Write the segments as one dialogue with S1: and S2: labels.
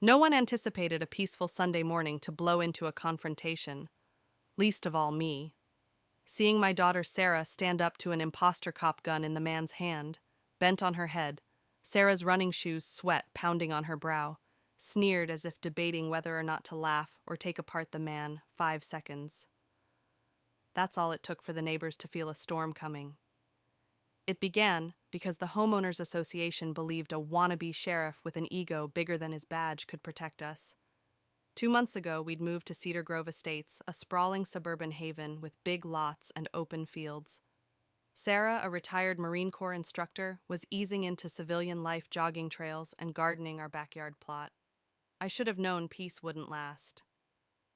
S1: No one anticipated a peaceful Sunday morning to blow into a confrontation, least of all me. Seeing my daughter Sarah stand up to an imposter cop gun in the man's hand, bent on her head, Sarah's running shoes sweat pounding on her brow, sneered as if debating whether or not to laugh or take apart the man 5 seconds. That's all it took for the neighbors to feel a storm coming. It began because the Homeowners Association believed a wannabe sheriff with an ego bigger than his badge could protect us. 2 months ago, we'd moved to Cedar Grove Estates, a sprawling suburban haven with big lots and open fields. Sarah, a retired Marine Corps instructor, was easing into civilian life, jogging trails and gardening our backyard plot. I should have known peace wouldn't last.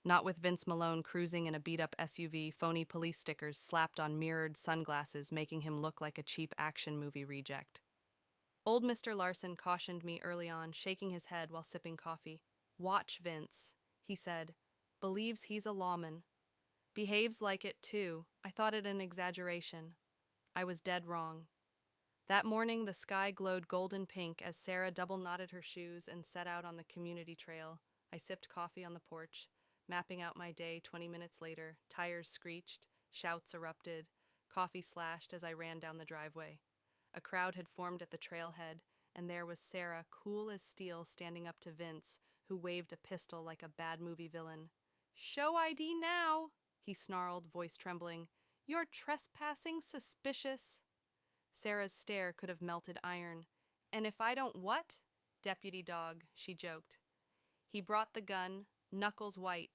S1: Not with Vince Malone cruising in a beat-up SUV, phony police stickers slapped on mirrored sunglasses making him look like a cheap action movie reject. Old Mr. Larson cautioned me early on, shaking his head while sipping coffee. "Watch Vince," he said. "Believes he's a lawman. Behaves like it, too. I thought it an exaggeration." I was dead wrong. That morning, the sky glowed golden pink as Sarah double-knotted her shoes and set out on the community trail. I sipped coffee on the porch, mapping out my day. 20 minutes later, tires screeched, shouts erupted, coffee slashed as I ran down the driveway. A crowd had formed at the trailhead, and there was Sarah, cool as steel, standing up to Vince, who waved a pistol like a bad movie villain. "Show ID now," he snarled, voice trembling. "You're trespassing, suspicious." Sarah's stare could have melted iron. "And if I don't what?" "Deputy dog," she joked. He brought the gun, knuckles white.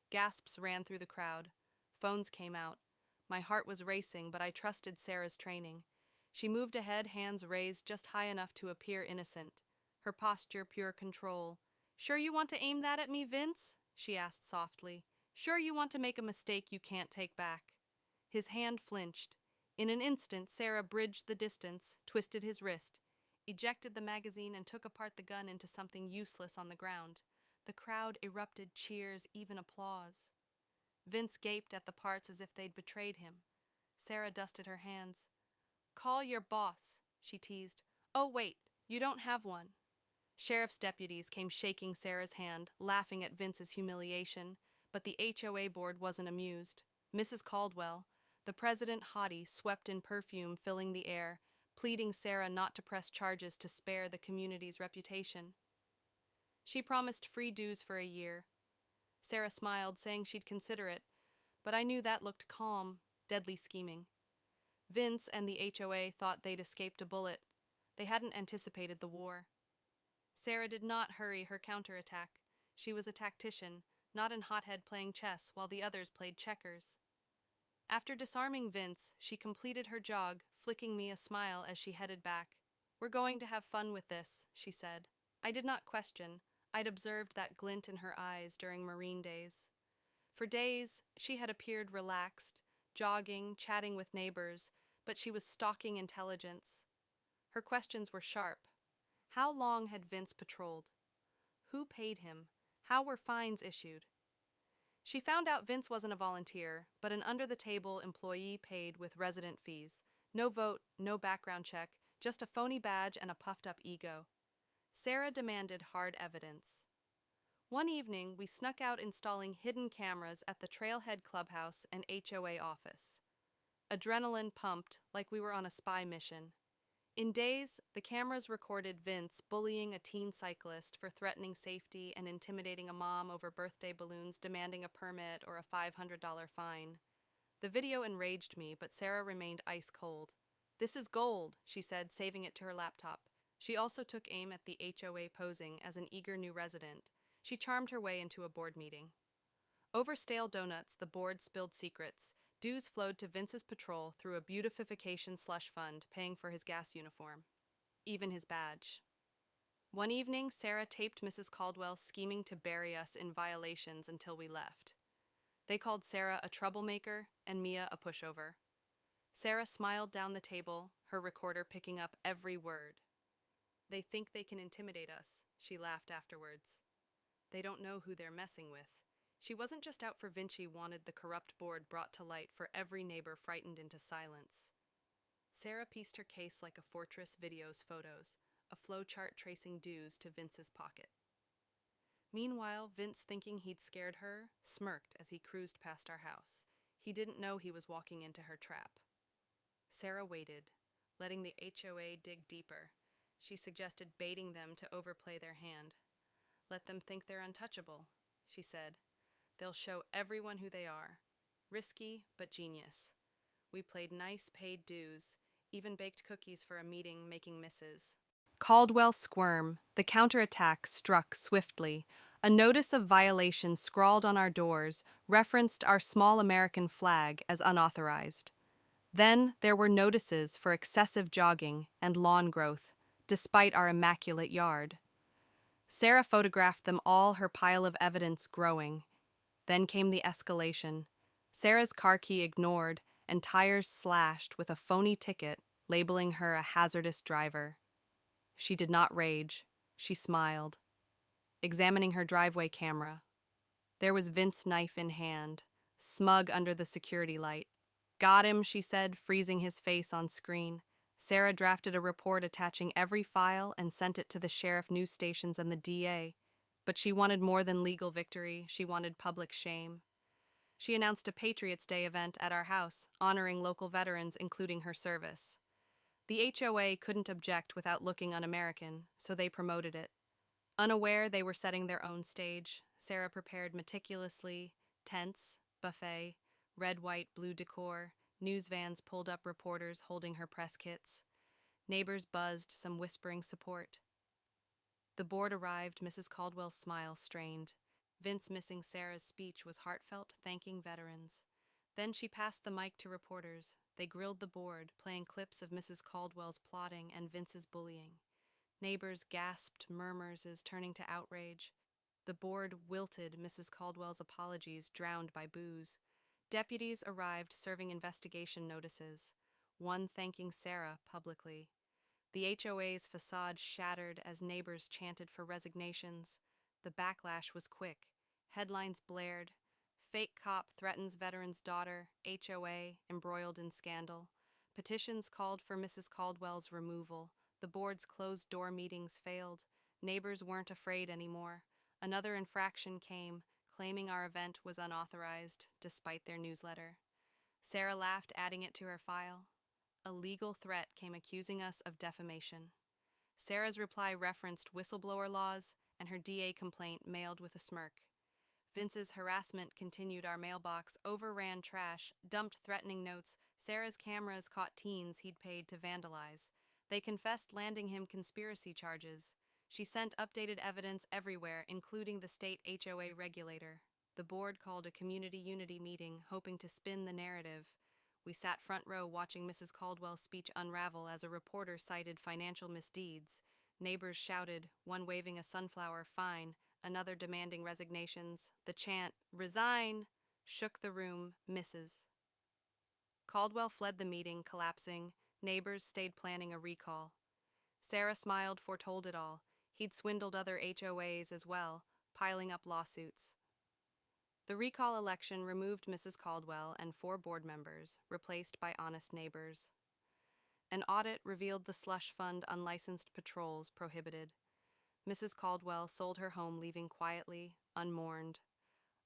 S1: Gasps ran through the crowd. Phones came out. My heart was racing, but I trusted Sarah's training. She moved ahead, hands raised just high enough to appear innocent. Her posture pure control. "Sure you want to aim that at me, Vince?" she asked softly. "Sure you want to make a mistake you can't take back?" His hand flinched. In an instant, Sarah bridged the distance, twisted his wrist, ejected the magazine, and took apart the gun into something useless on the ground. The crowd erupted, cheers, even applause. Vince gaped at the parts as if they'd betrayed him. Sarah dusted her hands. "Call your boss," she teased. "Oh, wait, you don't have one." Sheriff's deputies came shaking Sarah's hand, laughing at Vince's humiliation, but the HOA board wasn't amused. Mrs. Caldwell, the president hottie, swept in perfume filling the air, pleading Sarah not to press charges to spare the community's reputation. She promised free dues for a year. Sarah smiled, saying she'd consider it, but I knew that looked calm, deadly scheming. Vince and the HOA thought they'd escaped a bullet. They hadn't anticipated the war. Sarah did not hurry her counterattack. She was a tactician, not an hothead playing chess while the others played checkers. After disarming Vince, she completed her jog, flicking me a smile as she headed back. "We're going to have fun with this," she said. I did not question. I'd observed that glint in her eyes during Marine days. For days, she had appeared relaxed, jogging, chatting with neighbors, but she was stalking intelligence. Her questions were sharp. How long had Vince patrolled? Who paid him? How were fines issued? She found out Vince wasn't a volunteer, but an under-the-table employee paid with resident fees. No vote, no background check, just a phony badge and a puffed-up ego. Sarah demanded hard evidence. One evening, we snuck out installing hidden cameras at the Trailhead Clubhouse and HOA office. Adrenaline pumped like we were on a spy mission. In days, the cameras recorded Vince bullying a teen cyclist for threatening safety and intimidating a mom over birthday balloons, demanding a permit or a $500 fine. The video enraged me, but Sarah remained ice cold. "This is gold," she said, saving it to her laptop. She also took aim at the HOA, posing as an eager new resident. She charmed her way into a board meeting. Over stale donuts, the board spilled secrets. Dues flowed to Vince's patrol through a beautification slush fund, paying for his gas uniform. Even his badge. One evening, Sarah taped Mrs. Caldwell scheming to bury us in violations until we left. They called Sarah a troublemaker and Mia a pushover. Sarah smiled down the table, her recorder picking up every word. "They think they can intimidate us," she laughed afterwards. "They don't know who they're messing with." She wasn't just out for Vinci, wanted the corrupt board brought to light for every neighbor frightened into silence. Sarah pieced her case like a fortress videos photos, a flowchart tracing dues to Vince's pocket. Meanwhile, Vince, thinking he'd scared her, smirked as he cruised past our house. He didn't know he was walking into her trap. Sarah waited, letting the HOA dig deeper. She suggested baiting them to overplay their hand. Let them think they're untouchable, she said. They'll show everyone who they are. Risky, but genius. We played nice paid dues, even baked cookies for a meeting, making misses. Caldwell squirm. The counterattack struck swiftly. A notice of violation scrawled on our doors referenced our small American flag as unauthorized. Then there were notices for excessive jogging and lawn growth, despite our immaculate yard. Sarah photographed them all, her pile of evidence growing. Then came the escalation. Sarah's car key ignored and tires slashed with a phony ticket labeling her a hazardous driver. She did not rage. She smiled, examining her driveway camera. There was Vince's knife in hand, smug under the security light. Got him, she said, freezing his face on screen. Sarah drafted a report attaching every file and sent it to the sheriff news stations and the DA. But she wanted more than legal victory. She wanted public shame. She announced a Patriots' Day event at our house, honoring local veterans, including her service. The HOA couldn't object without looking un-American, so they promoted it. Unaware they were setting their own stage, Sarah prepared meticulously: tents, buffet, red, white, blue decor, news vans pulled up, reporters holding her press kits. Neighbors buzzed, some whispering support. The board arrived, Mrs. Caldwell's smile strained. Vince, missing Sarah's speech, was heartfelt, thanking veterans. Then she passed the mic to reporters. They grilled the board, playing clips of Mrs. Caldwell's plotting and Vince's bullying. Neighbors gasped, murmurs turning to outrage. The board wilted, Mrs. Caldwell's apologies drowned by boos. Deputies arrived, serving investigation notices, one thanking Sarah publicly. The HOA's facade shattered as neighbors chanted for resignations. The backlash was quick. Headlines blared: "Fake cop threatens veteran's daughter, HOA embroiled in scandal." Petitions called for Mrs. Caldwell's removal. The board's closed-door meetings failed. Neighbors weren't afraid anymore. Another infraction came, claiming our event was unauthorized, despite their newsletter. Sarah laughed, adding it to her file. A legal threat came accusing us of defamation. Sarah's reply referenced whistleblower laws, and her DA complaint mailed with a smirk. Vince's harassment continued. Our mailbox overran trash, dumped threatening notes. Sarah's cameras caught teens he'd paid to vandalize. They confessed, landing him conspiracy charges. She sent updated evidence everywhere, including the state HOA regulator. The board called a community unity meeting, hoping to spin the narrative. We sat front row watching Mrs. Caldwell's speech unravel as a reporter cited financial misdeeds. Neighbors shouted, one waving a sunflower, "Fine," another demanding resignations. The chant, "Resign," shook the room, Mrs. Caldwell fled the meeting, collapsing. Neighbors stayed, planning a recall. Sarah smiled, foretold it all. He'd swindled other HOAs as well, piling up lawsuits. The recall election removed Mrs. Caldwell and 4 board members, replaced by honest neighbors. An audit revealed the slush fund unlicensed patrols prohibited. Mrs. Caldwell sold her home, leaving quietly, unmourned.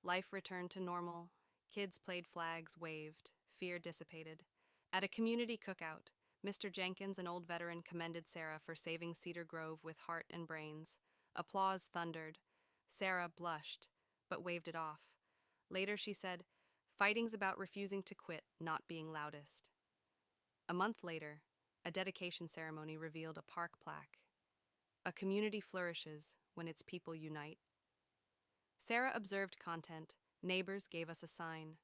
S1: Life returned to normal. Kids played, flags waved, fear dissipated. At a community cookout, Mr. Jenkins, an old veteran, commended Sarah for saving Cedar Grove with heart and brains. Applause thundered. Sarah blushed, but waved it off. Later she said, "Fighting's about refusing to quit, not being loudest." A month later, a dedication ceremony revealed a park plaque. "A community flourishes when its people unite." Sarah observed content. Neighbors gave us a sign.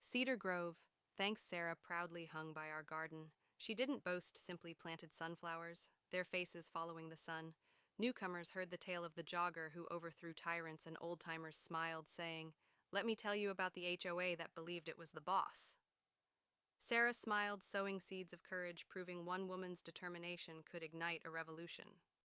S1: Cedar Grove, thanks Sarah, proudly hung by our garden. She didn't boast, simply planted sunflowers, their faces following the sun. Newcomers heard the tale of the jogger who overthrew tyrants, and old-timers smiled, saying, "Let me tell you about the HOA that believed it was the boss." Sarah smiled, sowing seeds of courage, proving one woman's determination could ignite a revolution.